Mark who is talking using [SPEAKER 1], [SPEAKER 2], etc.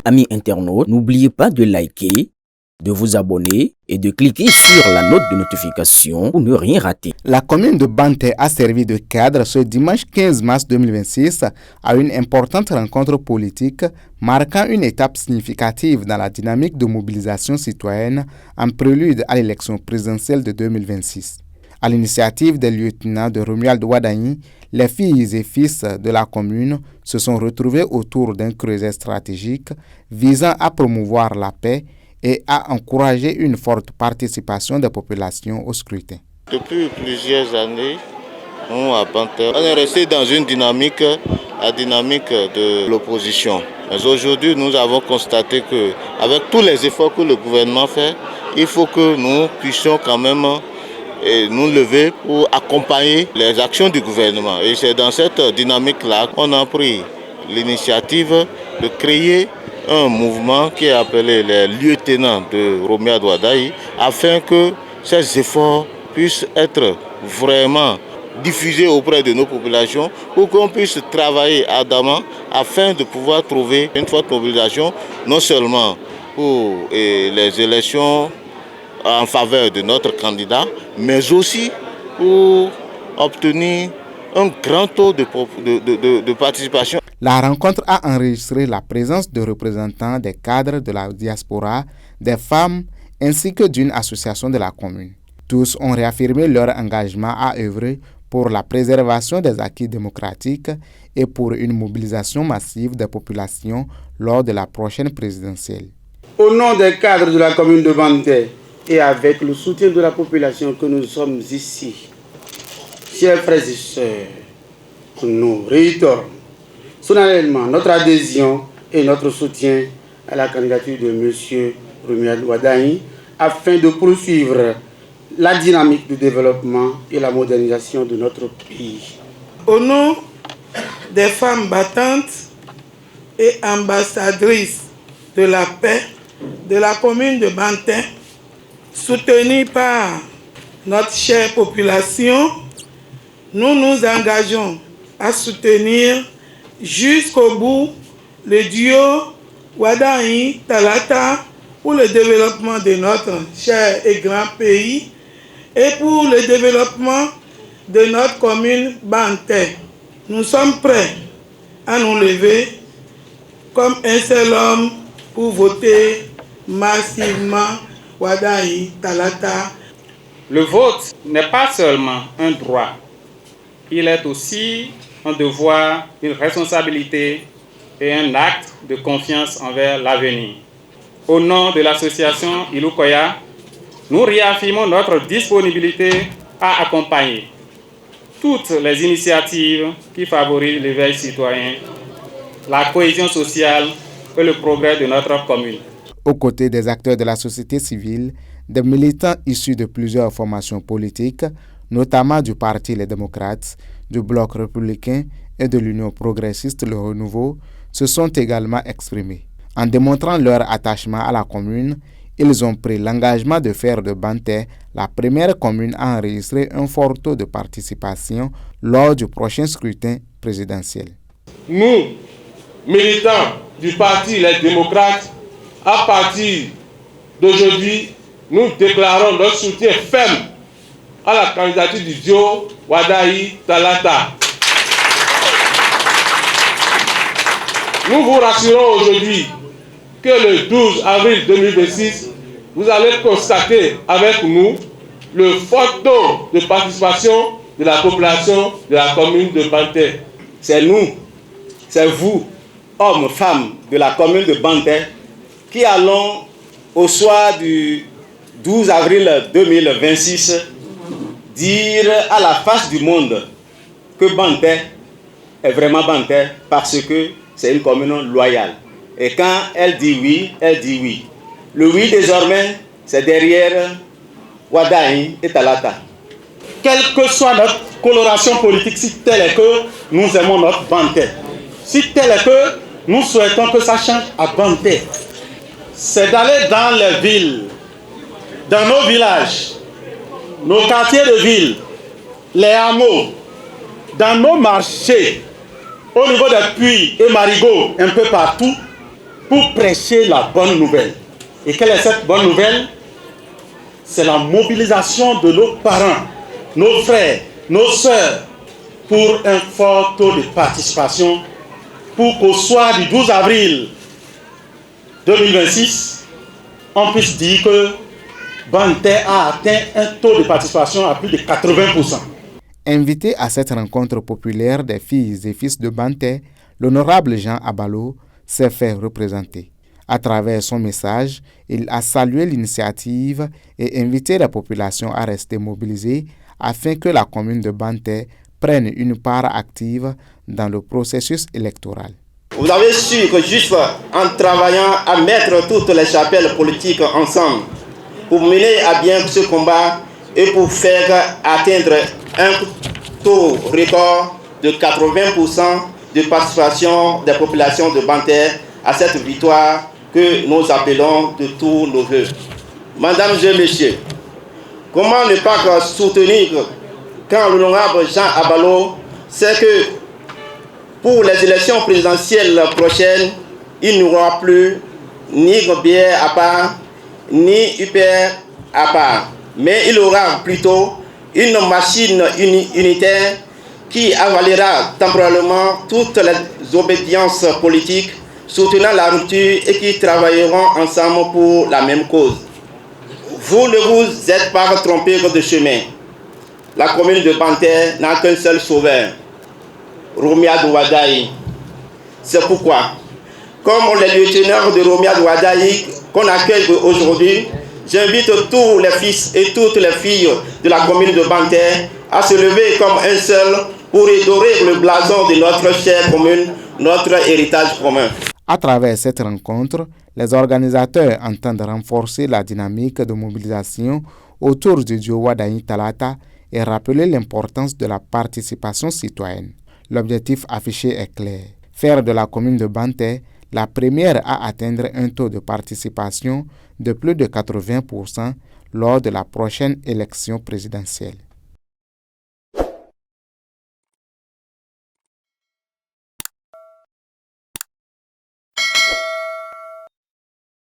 [SPEAKER 1] Amis internautes, n'oubliez pas de liker, de vous abonner et de cliquer sur la note de notification pour ne rien rater.
[SPEAKER 2] La commune de Banté a servi de cadre ce dimanche 15 mars 2026 à une importante rencontre politique marquant une étape significative dans la dynamique de mobilisation citoyenne en prélude à l'élection présidentielle de 2026. À l'initiative des lieutenants de Romuald Wadagne, les filles et fils de la commune se sont retrouvés autour d'un creuset stratégique visant à promouvoir la paix et à encourager une forte participation des populations au scrutin.
[SPEAKER 3] Depuis plusieurs années, nous à Banté, on est resté dans une dynamique, la dynamique de l'opposition. Mais aujourd'hui, nous avons constaté qu'avec tous les efforts que le gouvernement fait, il faut que nous puissions quand même nous lever pour accompagner les actions du gouvernement. Et c'est dans cette dynamique-là qu'on a pris l'initiative de créer un mouvement qui est appelé les lieutenants de Romuald Wadagne afin que ces efforts puissent être vraiment diffusés auprès de nos populations pour qu'on puisse travailler ardemment afin de pouvoir trouver une forte mobilisation non seulement pour les élections en faveur de notre candidat, mais aussi pour obtenir un grand taux de participation.
[SPEAKER 2] La rencontre a enregistré la présence de représentants des cadres de la diaspora, des femmes ainsi que d'une association de la commune. Tous ont réaffirmé leur engagement à œuvrer pour la préservation des acquis démocratiques et pour une mobilisation massive des populations lors de la prochaine présidentielle.
[SPEAKER 4] Au nom des cadres de la commune de Banté et avec le soutien de la population que nous sommes ici, chers frères et sœurs, nous réitérons solennellement notre adhésion et notre soutien à la candidature de M. Romuald Wadagne afin de poursuivre la dynamique du développement et la modernisation de notre pays. Au nom des femmes battantes et ambassadrices de la paix de la commune de Banté, soutenues par notre chère population, nous nous engageons à soutenir jusqu'au bout le duo Wadagne Talata pour le développement de notre cher et grand pays et pour le développement de notre commune Banté. Nous sommes prêts à nous lever comme un seul homme pour voter massivement Wadagne Talata.
[SPEAKER 5] Le vote n'est pas seulement un droit, il est aussi un devoir, une responsabilité et un acte de confiance envers l'avenir. Au nom de l'association Ilukoya, nous réaffirmons notre disponibilité à accompagner toutes les initiatives qui favorisent l'éveil citoyen, la cohésion sociale et le progrès de notre commune.
[SPEAKER 2] Aux côtés des acteurs de la société civile, des militants issus de plusieurs formations politiques, notamment du Parti Les Démocrates, du Bloc républicain et de l'Union progressiste Le Renouveau, se sont également exprimés. En démontrant leur attachement à la commune, ils ont pris l'engagement de faire de Banté la première commune à enregistrer un fort taux de participation lors du prochain scrutin présidentiel.
[SPEAKER 6] Nous, militants du Parti Les Démocrates, à partir d'aujourd'hui, nous déclarons notre soutien ferme à la candidature du duo Wadagne Talata. Nous vous rassurons aujourd'hui que le 12 avril 2026, vous allez constater avec nous le fort taux de participation de la population de la commune de Banté.
[SPEAKER 7] C'est nous, c'est vous, hommes, femmes de la commune de Banté, qui allons au soir du 12 avril 2026 dire à la face du monde que Banté est vraiment Banté parce que c'est une commune loyale. Et quand elle dit oui, elle dit oui. Le oui désormais, c'est derrière Wadagne et Talata.
[SPEAKER 6] Quelle que soit notre coloration politique, si tel est que nous aimons notre Banté, si tel est que nous souhaitons que ça change à Banté, c'est d'aller dans les villes, dans nos villages, nos quartiers de ville, les hameaux, dans nos marchés, au niveau des puits et marigots, un peu partout, pour prêcher la bonne nouvelle. Et quelle est cette bonne nouvelle? C'est la mobilisation de nos parents, nos frères, nos sœurs pour un fort taux de participation pour qu'au soir du 12 avril 2026, on puisse dire que Banté a atteint un taux de participation à plus de 80%.
[SPEAKER 2] Invité à cette rencontre populaire des filles et fils de Banté, l'honorable Jean Abalo s'est fait représenter. À travers son message, il a salué l'initiative et invité la population à rester mobilisée afin que la commune de Banté prenne une part active dans le processus électoral.
[SPEAKER 7] Vous avez su que juste en travaillant à mettre toutes les chapelles politiques ensemble pour mener à bien ce combat et pour faire atteindre un taux record de 80% de participation des populations de Banté à cette victoire que nous appelons de tous nos voeux. Mesdames et messieurs, comment ne pas soutenir quand l'honorable Jean Abalo sait que pour les élections présidentielles prochaines, il n'y aura plus ni bière à part, ni UPR à part, mais il y aura plutôt une machine unitaire qui avalera temporairement toutes les obédiences politiques, soutenant la rupture et qui travailleront ensemble pour la même cause. Vous ne vous êtes pas trompé de chemin. La commune de Banté n'a qu'un seul sauveur, Romia Douadaï. C'est pourquoi, comme les lieutenants de Romia Douadaï qu'on accueille aujourd'hui, j'invite tous les fils et toutes les filles de la commune de Banté à se lever comme un seul pour redorer le blason de notre chère commune, notre héritage commun.
[SPEAKER 2] À travers cette rencontre, les organisateurs entendent renforcer la dynamique de mobilisation autour du duo Wadaï Talata et rappeler l'importance de la participation citoyenne. L'objectif affiché est clair, faire de la commune de Banté la première à atteindre un taux de participation de plus de 80% lors de la prochaine élection présidentielle.